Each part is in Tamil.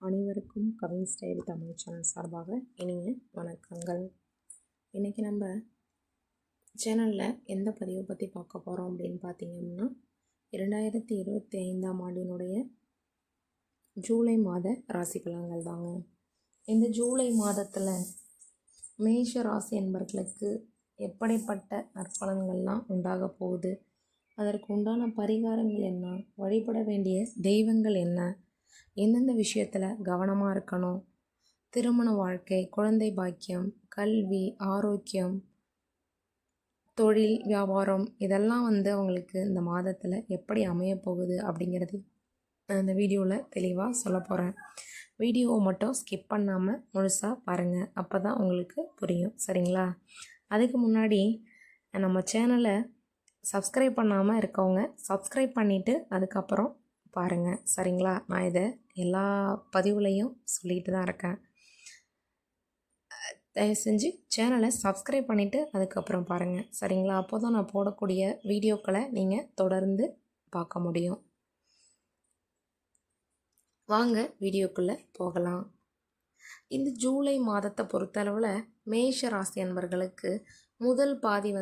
அனைவருக்கும் கவின் ஸ்டைல் தமிழ் சேனல் சார்பாக இனிய வணக்கங்கள். இன்றைக்கி நம்ம சேனலில் எந்த பதிவை பற்றி பார்க்க போகிறோம் அப்படின்னு பார்த்தீங்கன்னா 2025ஆம் ஆண்டினுடைய ஜூலை மாத ராசி பலன்கள் தாங்க. இந்த ஜூலை மாதத்தில் மேஷ ராசி என்பவர்களுக்கு எப்படிப்பட்ட நற்பலன்கள்லாம் உண்டாக போகுது, அதற்கு உண்டான பரிகாரங்கள் என்ன, வழிபட வேண்டிய தெய்வங்கள் என்ன, எந்தெந்த விஷயத்தில் கவனமாக இருக்கணும், திருமண வாழ்க்கை, குழந்தை பாக்கியம், கல்வி, ஆரோக்கியம், தொழில், வியாபாரம் இதெல்லாம் அவங்களுக்கு இந்த மாதத்தில் எப்படி அமைய போகுது அப்படிங்கிறது நான் இந்த வீடியோவில் தெளிவாக சொல்ல போகிறேன். வீடியோவை மட்டும் ஸ்கிப் பண்ணாமல் முழுசாக பாருங்கள், அப்போ தான் உங்களுக்கு புரியும். சரிங்களா? அதுக்கு முன்னாடி நம்ம சேனலை சப்ஸ்கிரைப் பண்ணாமல் இருக்கவங்க சப்ஸ்கிரைப் பண்ணிவிட்டு அதுக்கப்புறம் பாருங்கள். சரிங்களா? நான் இதை எல்லா பதிவுலையும் சொல்லிட்டு தான் இருக்கேன். தயவு செஞ்சு சேனலை சப்ஸ்கிரைப் பண்ணிவிட்டு அதுக்கப்புறம் பாருங்கள். சரிங்களா? அப்போ தான் நான் போடக்கூடிய வீடியோக்களை நீங்கள் தொடர்ந்து பார்க்க முடியும். வாங்க வீடியோக்குள்ளே போகலாம். இந்த ஜூலை மாதத்தை பொறுத்தளவில் மேஷ ராசி அன்பர்களுக்கு முதல் பாதி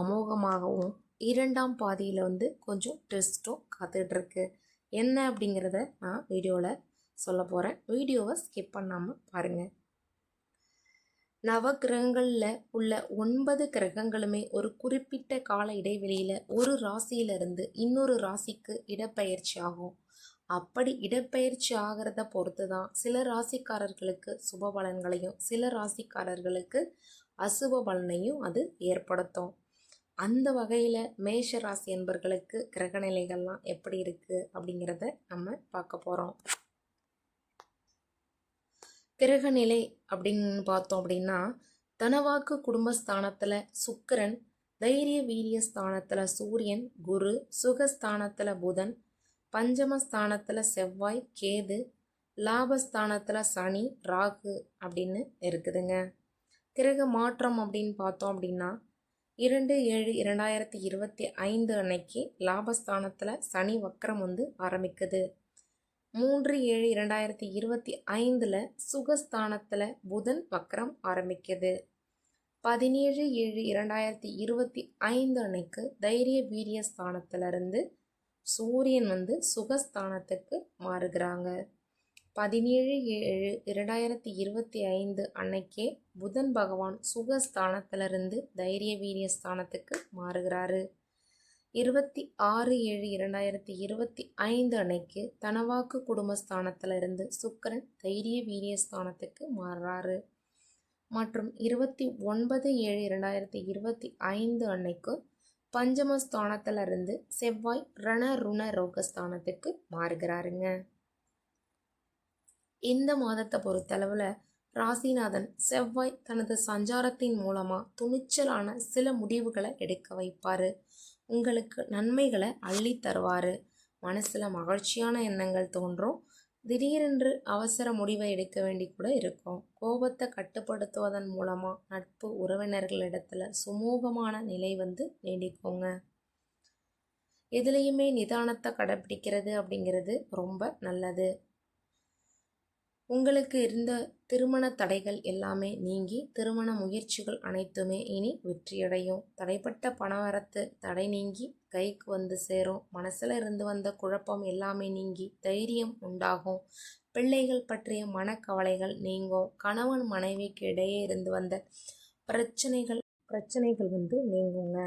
அமோகமாகவும், இரண்டாம் பாதியில் கொஞ்சம் ட்விஸ்ட்டும் காத்துட்ருக்கு. என்ன அப்படிங்கிறத நான் வீடியோவில் சொல்ல போகிறேன். வீடியோவை ஸ்கிப் பண்ணாமல் பாருங்கள். நவகிரகங்களில் உள்ள 9 கிரகங்களுமே ஒரு குறிப்பிட்ட கால இடைவெளியில் ஒரு ராசியிலிருந்து இன்னொரு ராசிக்கு இடப்பெயர்ச்சி ஆகும். அப்படி இடப்பெயர்ச்சி ஆகிறத பொறுத்து தான் சில ராசிக்காரர்களுக்கு சுப பலன்களையும் சில ராசிக்காரர்களுக்கு அசுப பலனையும் அது ஏற்படுத்தும். அந்த வகையில் மேஷ ராசி என்பவர்களுக்கு கிரகநிலைகள்லாம் எப்படி இருக்குது அப்படிங்கிறத நம்ம பார்க்க போகிறோம். கிரகநிலை அப்படின்னு பார்த்தோம் அப்படின்னா, தனவாக்கு குடும்பஸ்தானத்தில் சுக்கிரன், தைரிய வீரிய ஸ்தானத்தில் சூரியன், குரு, சுகஸ்தானத்தில் புதன், பஞ்சமஸ்தானத்தில் செவ்வாய், கேது, லாபஸ்தானத்தில் சனி, ராகு அப்படின்னு இருக்குதுங்க. கிரக மாற்றம் அப்படின்னு பார்த்தோம் அப்படின்னா 2/7/2025 அன்னைக்கு லாபஸ்தானத்தில் சனி வக்கரம் ஆரம்பிக்குது. 3/7/2025 சுகஸ்தானத்தில் புதன் வக்கரம் ஆரம்பிக்குது. 17/7/2025 அன்னைக்கு தைரிய வீரிய ஸ்தானத்திலிருந்து சூரியன் சுகஸ்தானத்துக்கு மாறுகிறாங்க. 17/7/2025 அன்னைக்கே புதன் பகவான் சுகஸ்தானத்திலிருந்து தைரிய வீரிய ஸ்தானத்துக்கு மாறுகிறாரு. 26/7/2025 அன்னைக்கு தனவாக்கு குடும்பஸ்தானத்திலிருந்து சுக்கிரன் தைரிய வீரிய ஸ்தானத்துக்கு மாறுறாரு. மற்றும் 29/7/2025 அன்னைக்கு பஞ்சமஸ்தானத்திலிருந்து செவ்வாய் ரண ருண ரோகஸ்தானத்துக்கு மாறுகிறாருங்க. இந்த மாதத்தை பொறுத்தளவில் ராசிநாதன் செவ்வாய் தனது சஞ்சாரத்தின் மூலமாக துணிச்சலான சில முடிவுகளை எடுக்க வைப்பார். உங்களுக்கு நன்மைகளை அள்ளி தருவார். மனசில் மகிழ்ச்சியான எண்ணங்கள் தோன்றும். திடீரென்று அவசர முடிவை எடுக்க வேண்டி கூட இருக்கும். கோபத்தை கட்டுப்படுத்துவதன் மூலமாக நட்பு உறவினர்களிடத்தில் சுமூகமான நிலை நீடிக்குங்க. எதுலேயுமே நிதானத்தை கடைப்பிடிக்கிறது அப்படிங்கிறது ரொம்ப நல்லது. உங்களுக்கு இருந்த திருமண தடைகள் எல்லாமே நீங்கி திருமண முயற்சிகள் அனைத்துமே இனி வெற்றியடையும். தடைப்பட்ட பணவரத்து தடை நீங்கி கைக்கு சேரும். மனசில் இருந்து வந்த குழப்பம் எல்லாமே நீங்கி தைரியம் உண்டாகும். பிள்ளைகள் பற்றிய மனக்கவலைகள் நீங்கும். கணவன் மனைவிக்கு இடையே இருந்து வந்த பிரச்சனைகள் நீங்குங்க.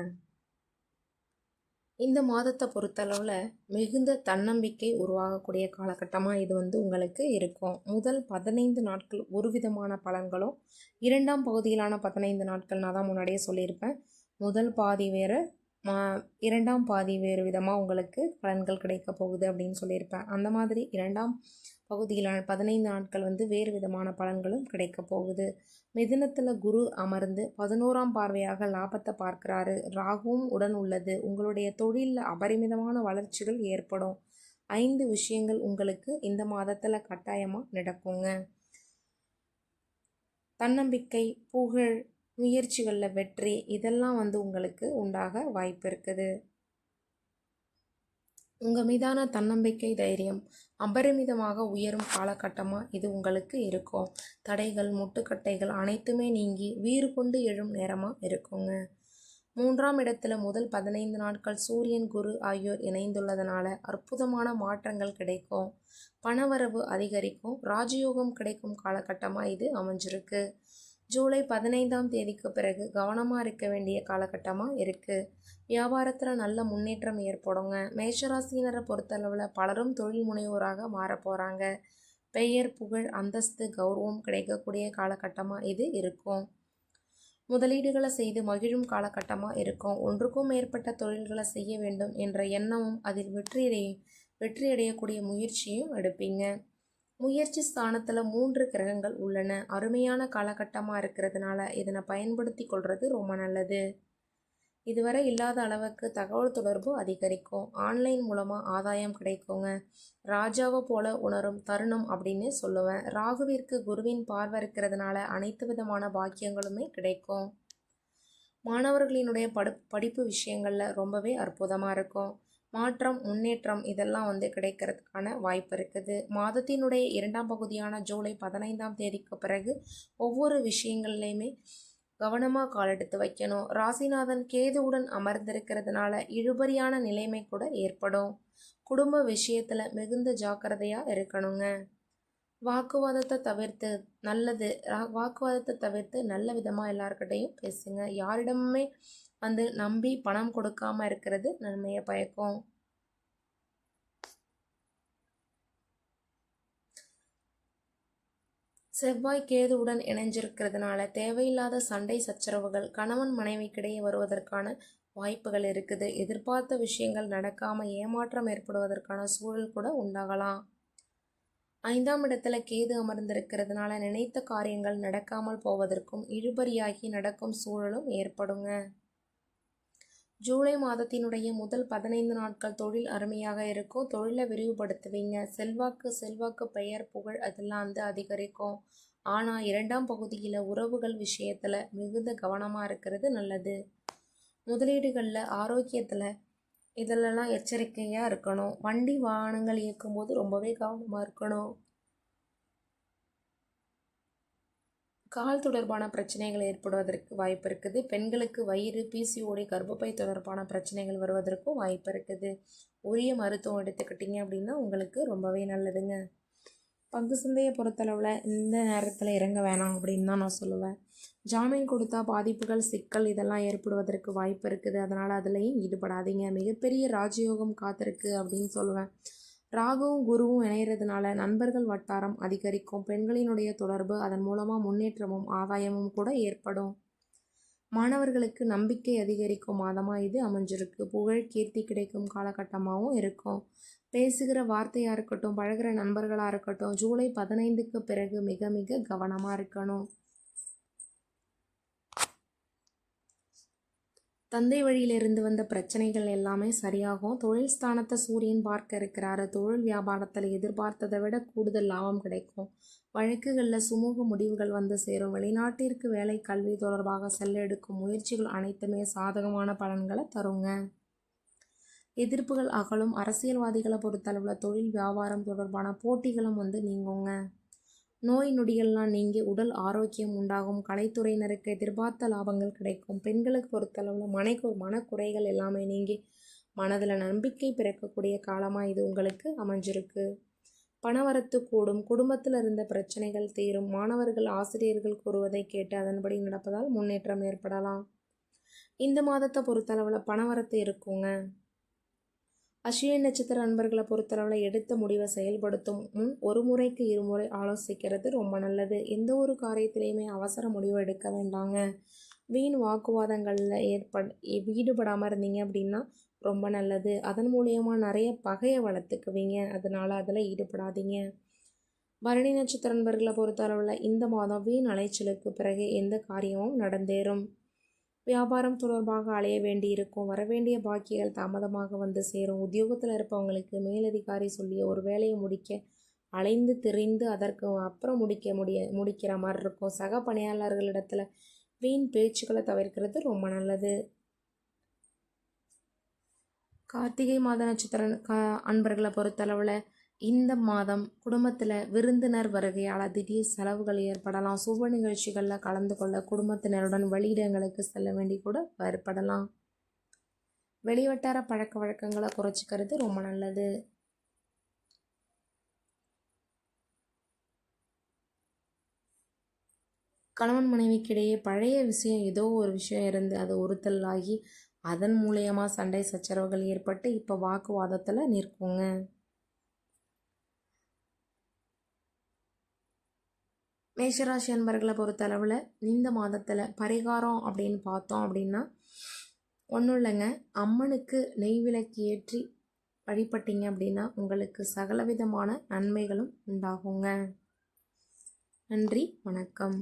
இந்த மாதத்தை பொறுத்தளவில் மிகுந்த தன்னம்பிக்கை உருவாகக்கூடிய காலகட்டமாக இது உங்களுக்கு இருக்கும். முதல் 15 நாட்கள் ஒரு விதமான பலன்களும், இரண்டாம் பகுதியிலான 15 நாட்கள் நான் தான் முன்னாடியே சொல்லியிருப்பேன். முதல் பாதி வேறு, இரண்டாம் பாதி வேறு விதமாக உங்களுக்கு பலன்கள் கிடைக்க போகுது அப்படின்னு சொல்லியிருப்பேன். அந்த மாதிரி இரண்டாம் பகுதியிலான 15 நாட்கள் வேறு விதமான பலன்களும் கிடைக்க போகுது. மிதுனத்தில் குரு அமர்ந்து 11ஆம் பார்வையாக லாபத்தை பார்க்குறாரு. ராகுவும் உடன் உள்ளது. உங்களுடைய தொழிலில் அபரிமிதமான வளர்ச்சிகள் ஏற்படும். 5 விஷயங்கள் உங்களுக்கு இந்த மாதத்தில் கட்டாயமாக நடக்குங்க. தன்னம்பிக்கை, புகழ், முயற்சிகளில் வெற்றி இதெல்லாம் உங்களுக்கு உண்டாக வாய்ப்பு இருக்குது. உங்கள் மீதான தன்னம்பிக்கை தைரியம் அபரிமிதமாக உயரும் காலகட்டமாக இது உங்களுக்கு இருக்கும். தடைகள் முட்டுக்கட்டைகள் அனைத்துமே நீங்கி வீறு கொண்டு எழும் நேரமாக இருக்குங்க. 3ஆம் இடத்துல முதல் 15 நாட்கள் சூரியன் குரு ஆகியோர் இணைந்துள்ளதுனால அற்புதமான மாற்றங்கள் கிடைக்கும். பணவரவு அதிகரிக்கும். ராஜயோகம் கிடைக்கும் காலகட்டமாக இது அமைஞ்சிருக்கு. ஜூலை 15ஆம் தேதிக்கு பிறகு கவனமாக இருக்க வேண்டிய காலகட்டமாக இருக்குது. வியாபாரத்தில் நல்ல முன்னேற்றம் ஏற்படுங்க. மேஷராசினரை பொறுத்தளவில் பலரும் தொழில் முனைவோராக மாற போகிறாங்க. பெயர் புகழ் அந்தஸ்து கௌரவம் கிடைக்கக்கூடிய காலகட்டமாக இது இருக்கும். முதலீடுகளை செய்து மகிழும் காலகட்டமாக இருக்கும். ஒன்றுக்கும் மேற்பட்ட தொழில்களை செய்ய வேண்டும் என்ற எண்ணமும் அதில் வெற்றியடையக்கூடிய முயற்சியும் எடுப்பீங்க. முயற்சி ஸ்தானத்தில் 3 கிரகங்கள் உள்ளன. அருமையான காலகட்டமாக இருக்கிறதுனால இதனை பயன்படுத்தி கொள்வது ரொம்ப நல்லது. இதுவரை இல்லாத அளவுக்கு தகவல் தொடர்பு அதிகரிக்கும். ஆன்லைன் மூலமாக ஆதாயம் கிடைக்குங்க. ராஜாவை போல உணரும் தருணம் அப்படின்னு சொல்லுவேன். ராகுவிற்கு குருவின் பார்வை இருக்கிறதுனால அனைத்து விதமான பாக்கியங்களுமே கிடைக்கும். மாணவர்களினுடைய படிப்பு விஷயங்களில் ரொம்பவே அற்புதமாக இருக்கும். மாற்றம் முன்னேற்றம் இதெல்லாம் கிடைக்கிறதுக்கான வாய்ப்பு இருக்குது. மாதத்தினுடைய 2ஆம் பகுதியான ஜூலை 15ஆம் தேதிக்கு பிறகு ஒவ்வொரு விஷயங்கள்லையுமே கவனமாக காலெடுத்து வைக்கணும். ராசிநாதன் கேதுவுடன் அமர்ந்திருக்கிறதுனால இழுபறியான நிலைமை கூட ஏற்படும். குடும்ப விஷயத்தில் மிகுந்த ஜாக்கிரதையாக இருக்கணுங்க. வாக்குவாதத்தை தவிர்த்து நல்ல விதமாக எல்லார்கிட்டையும் பேசுங்க. யாரிடமுமே நம்பி பணம் கொடுக்காம இருக்கிறது நன்மையை பயக்கும். செவ்வாய் கேதுவுடன் இணைஞ்சிருக்கிறதுனால தேவையில்லாத சண்டை சச்சரவுகள் கணவன் மனைவிக்கிடையே வருவதற்கான வாய்ப்புகள் இருக்குது. எதிர்பார்த்த விஷயங்கள் நடக்காம ஏமாற்றம் ஏற்படுவதற்கான சூழல் கூட உண்டாகலாம். 5ஆம் இடத்துல கேது அமர்ந்திருக்கிறதுனால நினைத்த காரியங்கள் நடக்காமல் போவதற்கும் இழுபறியாகி நடக்கும் சூழலும் ஏற்படுங்க. ஜூலை மாதத்தினுடைய முதல் 15 நாட்கள் தொழில் அருமையாக இருக்கும். தொழிலை விரிவுபடுத்துவீங்க. செல்வாக்கு பெயர் புகழ் அதெல்லாம் அதிகரிக்கும். ஆனால் 2ஆம் பகுதியில் உறவுகள் விஷயத்தில் மிகுந்த கவனமாக இருக்கிறது நல்லது. முதலீடுகளில் ஆரோக்கியத்தில் இதிலெல்லாம் எச்சரிக்கையாக இருக்கணும். வண்டி வாகனங்கள் இயக்கும்போது ரொம்பவே கவனமாக இருக்கணும். கால் தொடர்பான பிரச்சனைகள் ஏற்படுவதற்கு வாய்ப்பு இருக்குது. பெண்களுக்கு வயிறு பிசிஓடி கர்ப்பப்பை தொடர்பான பிரச்சனைகள் வருவதற்கும் வாய்ப்பு இருக்குது. உரிய மருத்துவம் எடுத்துக்கிட்டிங்க அப்படின்னா உங்களுக்கு ரொம்பவே நல்லதுங்க. பங்கு சந்தையை பொறுத்தளவில் இந்த நேரத்தில் இறங்க வேணாம் அப்படின்னு தான் நான் சொல்லுவேன். ஜாமீன் கொடுத்தா பாதிப்புகள் சிக்கல் இதெல்லாம் ஏற்படுவதற்கு வாய்ப்பு இருக்குது. அதனால் அதுலேயும் ஈடுபடாதீங்க. மிகப்பெரிய ராஜயோகம் காத்திருக்கு அப்படின்னு சொல்லுவேன். ராகுவும் குருவும் இணைகிறதுனால நண்பர்கள் வட்டாரம் அதிகரிக்கும். பெண்களினுடைய தொடர்பு அதன் மூலமாக முன்னேற்றமும் ஆதாயமும் கூட ஏற்படும். மாணவர்களுக்கு நம்பிக்கை அதிகரிக்கும் மாதமாக இது அமைஞ்சிருக்கு. புகழ் கீர்த்தி கிடைக்கும் காலகட்டமாகவும் இருக்கும். பேசுகிற வார்த்தையாக இருக்கட்டும் பழகிற நண்பர்களாக இருக்கட்டும் ஜூலை 15க்கு பிறகு மிக மிக கவனமாக இருக்கணும். தந்தை வழியிலிருந்து வந்த பிரச்சனைகள் எல்லாமே சரியாகும். தொழில் ஸ்தானத்தை சூரியன் பார்க்க இருக்கிறாரு. தொழில் வியாபாரத்தில் எதிர்பார்த்ததை விட கூடுதல் லாபம் கிடைக்கும். வழக்குகளில் சுமூக முடிவுகள் சேரும். வெளிநாட்டிற்கு வேலை கல்வி தொடர்பாக செல்ல எடுக்கும் முயற்சிகள் அனைத்துமே சாதகமான பலன்களை தருங்க. எதிர்ப்புகள் அகலும். அரசியல்வாதிகளை பொறுத்தளவில் தொழில் வியாபாரம் தொடர்பான போட்டிகளும் நீங்குங்க. நோய் நொடிகள்லாம் நீங்கி உடல் ஆரோக்கியம் உண்டாகும். கலைத்துறையினருக்கு எதிர்பார்த்த லாபங்கள் கிடைக்கும். பெண்களுக்கு பொறுத்தளவில் மனக்குறைகள் எல்லாமே நீங்கி மனதில் நம்பிக்கை பிறக்கக்கூடிய காலமாக இது உங்களுக்கு அமைஞ்சிருக்கு. பணவரத்து கூடும். குடும்பத்தில் இருந்த பிரச்சனைகள் தீரும். மாணவர்கள் ஆசிரியர்கள் கூறுவதை கேட்டு அதன்படி நடப்பதால் முன்னேற்றம் ஏற்படலாம். இந்த மாதத்தை பொறுத்தளவில் பணவரத்து இருக்குங்க. அஸ்வினி நட்சத்திர நண்பர்களை பொறுத்தளவில் எடுத்த முடிவை செயல்படுத்தும் முன் ஒரு முறைக்கு 2 முறை ஆலோசிக்கிறது ரொம்ப நல்லது. எந்த ஒரு காரியத்திலையுமே அவசர முடிவு எடுக்க வேண்டாங்க. வீண் வாக்குவாதங்களில் ஈடுபடாமல் இருந்தீங்க அப்படின்னா ரொம்ப நல்லது. அதன் மூலியமாக நிறைய பகையை வளர்த்துக்குவீங்க. அதனால் அதில் ஈடுபடாதீங்க. பரணி நட்சத்திர நண்பர்களை பொறுத்தளவில் இந்த மாதம் வீண் அலைச்சலுக்கு பிறகு எந்த காரியமும் நடந்தேறும். வியாபாரம் தொடர்பாக அலைய வேண்டி இருக்கும். வரவேண்டிய பாக்கிகள் தாமதமாக சேரும். உத்தியோகத்தில் இருப்பவங்களுக்கு மேலதிகாரி சொல்லிய ஒரு வேலையை முடிக்க அலைந்து திரிந்து அதற்கு அப்புறம் முடிக்கிற மாதிரி இருக்கும். சக பணியாளர்களிடத்தில் வீண் பேச்சுக்களை தவிர்க்கிறது ரொம்ப நல்லது. கார்த்திகை மாத நட்சத்திர அன்பர்களை பொறுத்தளவில் இந்த மாதம் குடும்பத்தில் விருந்தினர் வருகையால் திடீர் செலவுகள் ஏற்படலாம். சுப நிகழ்ச்சிகளில் கலந்து கொள்ள குடும்பத்தினருடன் வெளியிடங்களுக்கு செல்ல வேண்டி கூட ஏற்படலாம். வெளிவட்டார பழக்க வழக்கங்களை குறைச்சிக்கிறது ரொம்ப நல்லது. கணவன் மனைவிக்கிடையே பழைய விஷயம் ஏதோ ஒரு விஷயம் இருந்து அது உறுத்தல் ஆகி அதன் மூலயமா சண்டை சச்சரவுகள் ஏற்பட்டு இப்போ வாக்குவாதத்தில் நிற்குங்க. மேஷராசி அன்பர்களை பொறுத்தளவில் இந்த மாதத்தில் பரிகாரம் அப்படின்னு பார்த்தோம் அப்படின்னா ஒன்றும் இல்லைங்க, அம்மனுக்கு நெய் விளக்கு ஏற்றி வழிபட்டீங்க அப்படின்னா உங்களுக்கு சகலவிதமான நன்மைகளும் உண்டாகுங்க. நன்றி, வணக்கம்.